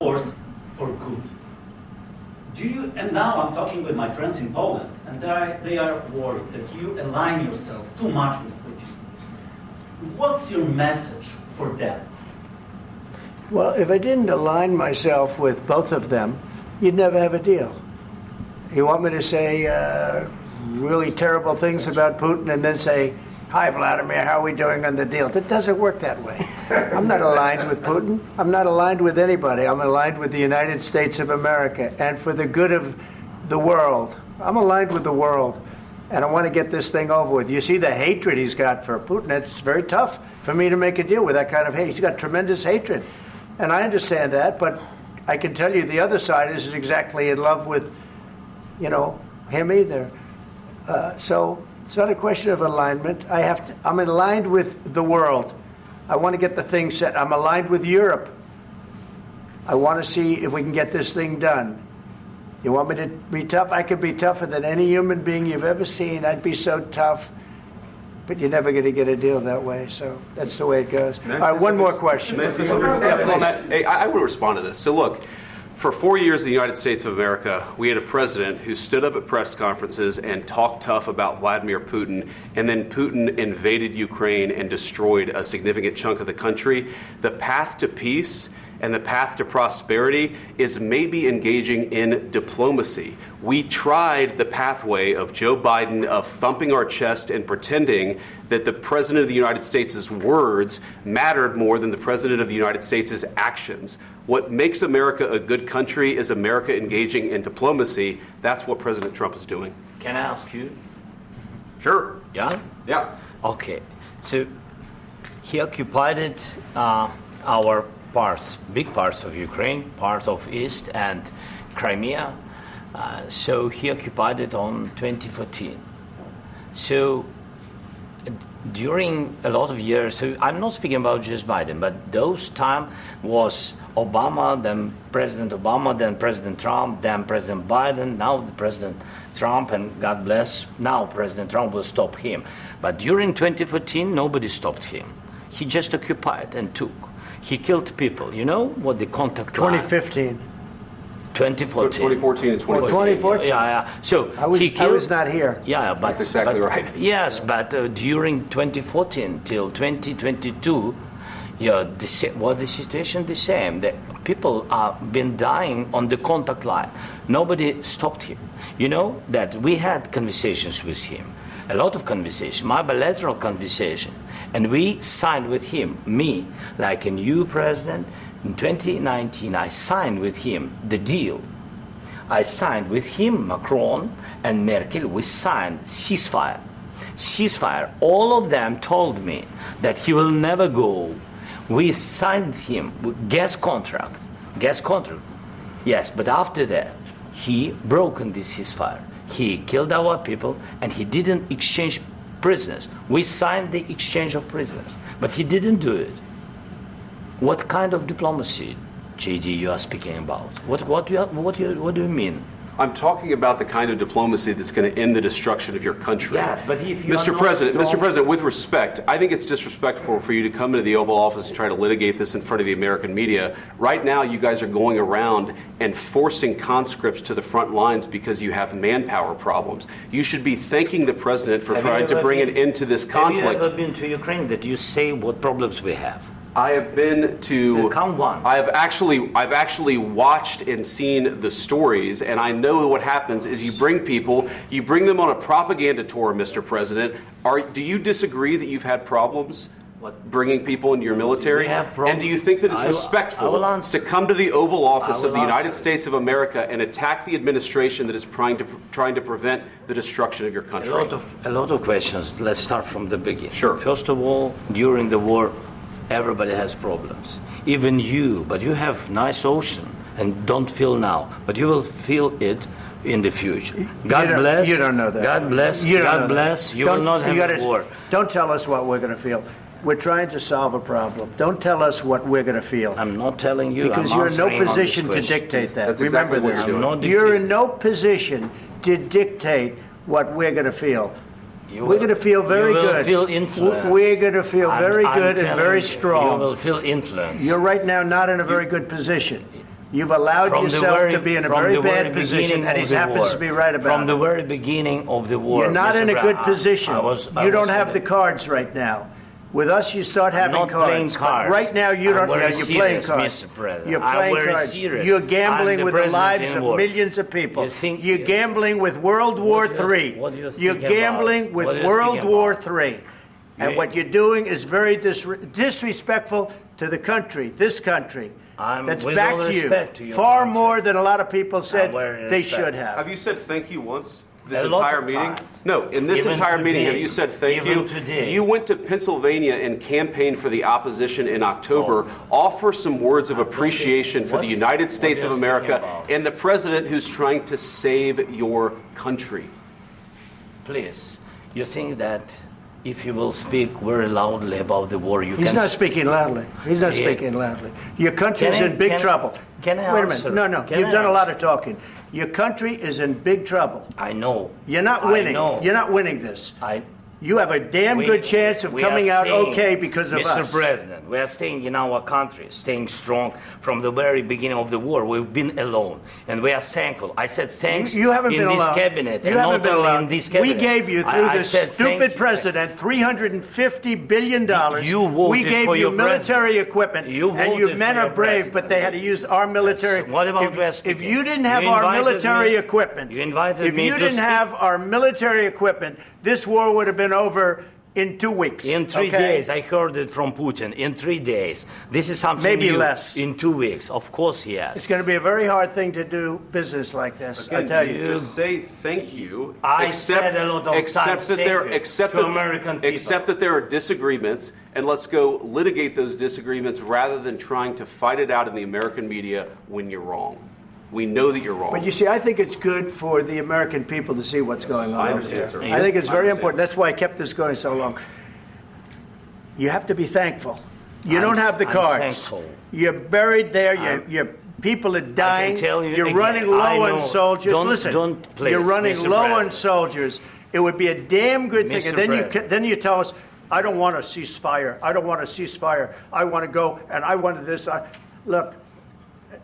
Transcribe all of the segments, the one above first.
force for good. And now I'm talking with my friends in Poland, and they are worried that you align yourself too much with Putin. What's your message for them? Well, if I didn't align myself with both of them, you'd never have a deal. You want me to say really terrible things about Putin and then say, "Hi, Vladimir, how are we doing on the deal?" That doesn't work that way. I'm not aligned with Putin. I'm not aligned with anybody. I'm aligned with the United States of America and for the good of the world. I'm aligned with the world, and I want to get this thing over with. You see the hatred he's got for Putin. It's very tough for me to make a deal with that kind of hate. He's got tremendous hatred, and I understand that, but I can tell you the other side isn't exactly in love with, him either. So it's not a question of alignment. I'm aligned with the world. I want to get the thing set. I'm aligned with Europe. I want to see if we can get this thing done. You want me to be tough? I could be tougher than any human being you've ever seen. I'd be so tough. But you're never going to get a deal that way. So that's the way it goes. All right, one more question. I want to respond to this. So look, for 4 years in the United States of America, we had a president who stood up at press conferences and talked tough about Vladimir Putin, and then Putin invaded Ukraine and destroyed a significant chunk of the country. The path to peace and the path to prosperity is maybe engaging in diplomacy. We tried the pathway of Joe Biden of thumping our chest and pretending that the President of the United States' words mattered more than the President of the United States' actions. What makes America a good country is America engaging in diplomacy. That's what President Trump is doing. Can I ask you? Sure. Yeah? Yeah. Okay. So he occupied our big parts of Ukraine, part of East and Crimea. So he occupied it on 2014. So during a lot of years, so I'm not speaking about just Biden, but those time was Obama, then President Obama, then President Trump, then President Biden, now the President Trump, and God bless, now President Trump will stop him. But during 2014, nobody stopped him. He just occupied and took. He killed people. You know what the contact 2015. 2014 and 2014. Yeah. So I was not here. Yeah, but that's exactly right. Yes, but during 2014 till 2022, the situation the same. The people have been dying on the contact line. Nobody stopped him. You know that we had conversations with him, a lot of conversation, my bilateral conversation, and we signed with him, me, like a new president. In 2019, I signed with him the deal. I signed with him, Macron and Merkel, we signed ceasefire. Ceasefire. All of them told me that he will never go. We signed him with gas contract. Yes, but after that, he broken this ceasefire. He killed our people, and he didn't exchange prisoners. We signed the exchange of prisoners, but he didn't do it. What kind of diplomacy, JD, you are speaking about? What do you mean? I'm talking about the kind of diplomacy that's going to end the destruction of your country. Yes, but if you Mr. President, with respect, I think it's disrespectful for you to come into the Oval Office and try to litigate this in front of the American media. Right now, you guys are going around and forcing conscripts to the front lines because you have manpower problems. You should be thanking the president for trying to bring an end to this conflict. Have you ever been to Ukraine that you say what problems we have? I have been to. Count once. I've actually watched and seen the stories, and I know what happens is you bring them on a propaganda tour, Mr. President. Do you disagree that you've had problems bringing people into your military? And do you think that it's respectful to come to the Oval Office of the United States of America and attack the administration that is trying to prevent the destruction of your country? A lot of questions. Let's start from the beginning. Sure. First of all, during the war, everybody has problems, even you, but you have nice ocean and don't feel now, but you will feel it in the future. God bless. You don't know that. God bless. God bless. You will not have a war. Don't tell us what we're going to feel. We're trying to solve a problem. Don't tell us what we're going to feel. I'm not telling you. Because you're in no position to dictate that. That's Remember exactly this. You're in no position to dictate what we're going to feel. We're going to feel very good. You will feel influence. We're going to feel very good and very strong. You will feel influence. You're right now not in a very good position. You've allowed yourself to be in a very bad position, and he happens to be right about it. From the very beginning of the war. You're not in a good position. You don't have the the cards right now. With us, you start having not cards. playing But cards. right now, you don't. I'm very You're playing serious, cards. Mr. President. You're I'm playing very cards. serious. You're I'm gambling the with the president lives in of war. millions of people. You You're gambling with World War What do you- III. what do you You're think about? gambling with What do you World think War about? III. And You- what you're doing is very disrespectful to the country, this country. That's with back all to you. respect to your Far country. more than a lot of people said very they respect. should have. Have you said thank you once this A lot entire of meeting? times. No, in this Even entire meeting, today. have you said thank Even you? today. You went to Pennsylvania and campaigned for the opposition in October. Offer some words of appreciation for the United States of are you America speaking about? and the president who's trying to save your country. Please, you think that if you will speak very loudly about the war, you He's can... not speaking loudly. He's not Yeah. speaking loudly. Your country's Can I- in big can- trouble. can I Wait a answer? minute. No. Can You've I done a lot answer? of talking. Your country is in big trouble. I know. You're not I winning. know. You're not winning this. I, You have a damn good chance of we coming are out staying, okay because of Mr. us. President, we are staying in our country, staying strong from the very beginning of the war. We've been alone, and we are thankful. I said thanks You haven't in been this alone. cabinet, You and haven't not been only alone. in this cabinet. We gave you, through I this said thank stupid you. president, $350 billion. You voted we gave for you your military president. equipment, You and your voted men for are your brave, president. but they had to use our military. Yes. What about if, West if speaking? you didn't have You our invited military me- equipment, you invited if me you to didn't speak. have our military equipment, this war would have been over in 2 weeks. In 3 okay? days, I heard it from Putin. In 3 days, this is something Maybe new. less. In 2 weeks, of course, yes. It's going to be a very hard thing to do business like this. I Again, tell you. just say thank you. I said a lot of except times that thank there, you except to that, American people. except that there are disagreements, and let's go litigate those disagreements rather than trying to fight it out in the American media when you're wrong. We know that you're wrong. But you see, I think it's good for the American people to see what's going on I over understand, there. sir. I think it's I very understand. important. That's why I kept this going so long. You have to be thankful. You I'm- don't have the I'm cards. thankful. You're buried there. Your people are dying. tell you You're again, running I low on know. soldiers. Don't- Listen, don't, please, you're running Mr. low on President. soldiers. It would be a damn good thing. Mr. And then President. then you tell us, I don't want a ceasefire. I don't want a ceasefire. I want to go and I wanted this. Look.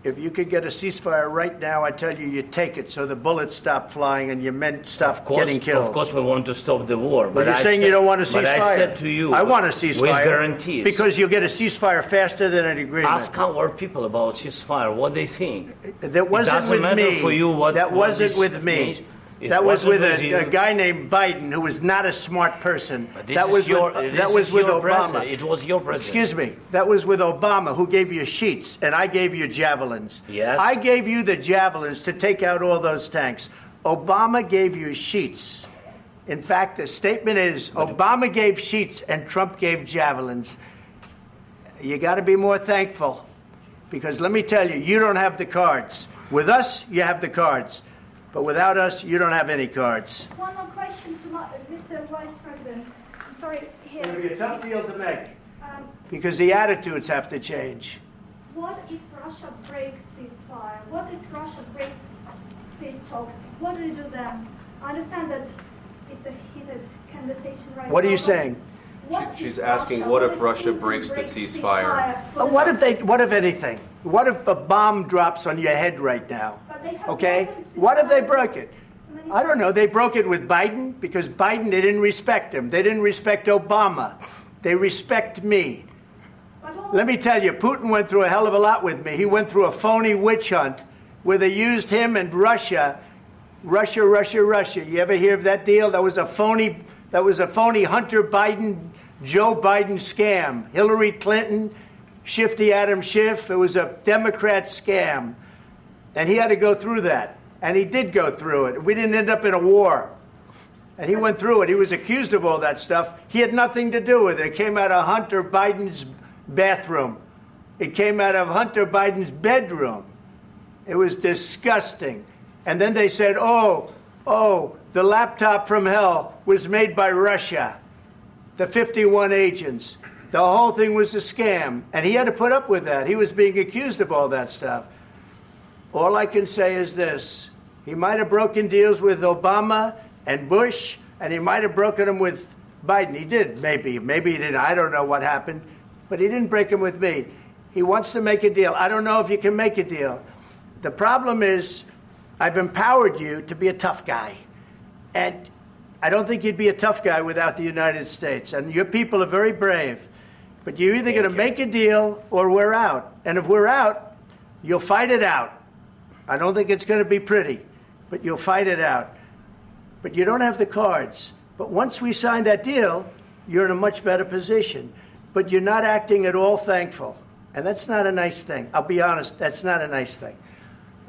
If you could get a ceasefire right now, I tell you, you take it so the bullets stop flying and your men stop getting killed. Of course, we want to stop the war. But you're saying you don't want a ceasefire. But I said to you, I want a ceasefire. with guarantees. Because you'll get a ceasefire faster than an agreement. Ask our people about ceasefire, what they think. That wasn't doesn't with matter me. for you what- that what wasn't this with me. means. It That was wasn't with with you. a guy named Biden, who was not a smart person. But this That is was your, with, this that was is with your Obama. president. It was your president. Excuse me. That was with Obama, who gave you sheets, and I gave you javelins. Yes. I gave you the javelins to take out all those tanks. Obama gave you sheets. In fact, the statement is Obama gave sheets and Trump gave javelins. You got to be more thankful, because let me tell you, you don't have the cards. With us, you have the cards. But without us, you don't have any cards. One more question to Mr. Vice President. I'm sorry, It's going to here. be a tough deal to make, Um, because the attitudes have to change. what if Russia breaks ceasefire? What if Russia breaks peace talks? What do you do then? I understand that it's a heated conversation right now. What are you but saying? what She's if asking, Russia- what if Russia Putin breaks the breaks ceasefire? for the- What if anything? What if a bomb drops on your head right now? But they have Okay? weapons to What if they fire. broke it? I don't know. They broke it with Biden because Biden, they didn't respect him. They didn't respect Obama. They respect me. But all- Let me tell you, Putin went through a hell of a lot with me. He went through a phony witch hunt where they used him and Russia. Russia. You ever hear of that deal? That was a phony Hunter Biden, Joe Biden scam. Hillary Clinton, Shifty Adam Schiff. It was a Democrat scam. And he had to go through that. And he did go through it. We didn't end up in a war. And he went through it. He was accused of all that stuff. He had nothing to do with it. It came out of Hunter Biden's bathroom. It came out of Hunter Biden's bedroom. It was disgusting. And then they said, oh, the laptop from hell was made by Russia. The 51 agents. The whole thing was a scam. And he had to put up with that. He was being accused of all that stuff. All I can say is this. He might have broken deals with Obama and Bush, and he might have broken them with Biden. He did, maybe. Maybe he didn't. I don't know what happened. But he didn't break them with me. He wants to make a deal. I don't know if you can make a deal. The problem is, I've empowered you to be a tough guy. And I don't think you'd be a tough guy without the United States. And your people are very brave. But you're either going to make a deal or we're out. And if we're out, you'll fight it out. I don't think it's going to be pretty, but you'll fight it out. But you don't have the cards. But once we sign that deal, you're in a much better position. But you're not acting at all thankful. And that's not a nice thing. I'll be honest, that's not a nice thing.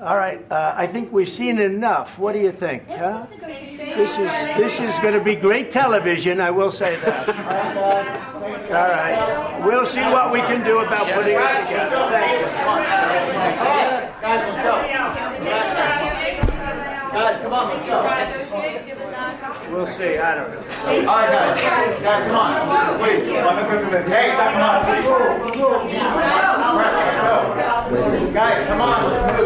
All right, I think we've seen enough. What do you think? Huh? This is going to be great television, I will say that. All right. We'll see what we can do about putting it together. Thank you. Guys, let's go. Guys, come on, let's go. We'll see. I don't know. All right, guys. Guys, come on. Please. Hey, come on. Let's go. Guys, come on. Let's move.